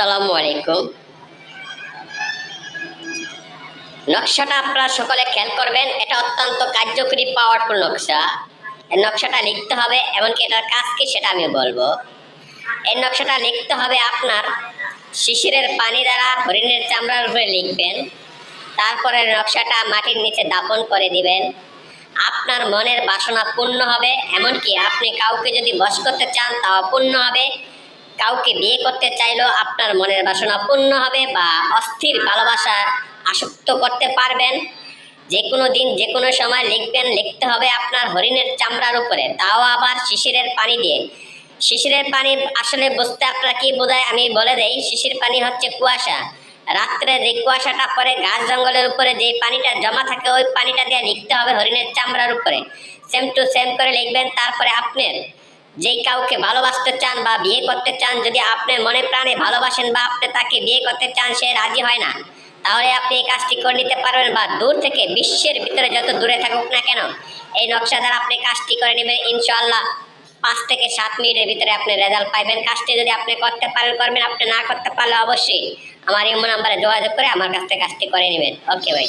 আসসালামু আলাইকুম। নকশাটা আপনারা সকলে খেয়াল করবেন, এটা অত্যন্ত কার্যকরী পাওয়ারফুল নকশা। এই নকশাটা লিখতে হবে, এমনকি এটার কাজ কি সেটা আমি বলবো। এই নকশাটা লিখতে হবে আপনার শিশিরের পানি দ্বারা হরিণের চামড়ার উপরে লিখবেন। তারপরে নকশাটা মাটির নিচে দাপন করে দিবেন। আপনার মনের বাসনা পূর্ণ হবে, এমনকি আপনি কাউকে যদি বশ করতে চান তাও পূর্ণ হবে। কাউকে বিয়ে করতে চাইলেও আপনার মনের বাসনা পূর্ণ হবে, বা অস্থির ভালোবাসা আসক্ত করতে পারবেন। যে কোনো দিন যে কোনো সময় লিখবেন, লিখতে হবে আপনার হরিণের চামড়ার উপরে, তাও আবার শিশিরের পানি দিয়ে। শিশিরের পানি আসলে বুঝতে আপনারা কি বোঝায় আমি বলে দেই। শিশির পানি হচ্ছে কুয়াশা। রাত্রে যে কুয়াশাটা পড়ে গাছ জঙ্গলের উপরে যে পানিটা জমা থাকে, ওই পানিটা দিয়ে লিখতে হবে হরিণের চামড়ার উপরে। সেম টু সেম করে লিখবেন। তারপরে আপনার যেই কাউকে ভালোবাসতে চান বা বিয়ে করতে চান, যদি আপনি মনে প্রাণে ভালোবাসেন বা আপনি তাকে বিয়ে করতে চান, সে রাজি হয় না, তাহলে আপনি এই কাজটি করে নিতে পারবেন। বা দূর থেকে বিশ্বের ভিতরে যত দূরে থাকুক না কেন, এই নকশা দ্বারা আপনি কাজটি করে নেবেন। ইনশাআল্লাহ 5 থেকে 7 মিনিটের ভিতরে আপনি রেজাল্ট পাইবেন। কাজটি যদি আপনি করতে পারেন করবেন, আপনি না করতে পারলে অবশ্যই আমার ইমো নাম্বারে যোগাযোগ করে আমার কাছ থেকে কাজটি করে নেবেন। ওকে ভাই।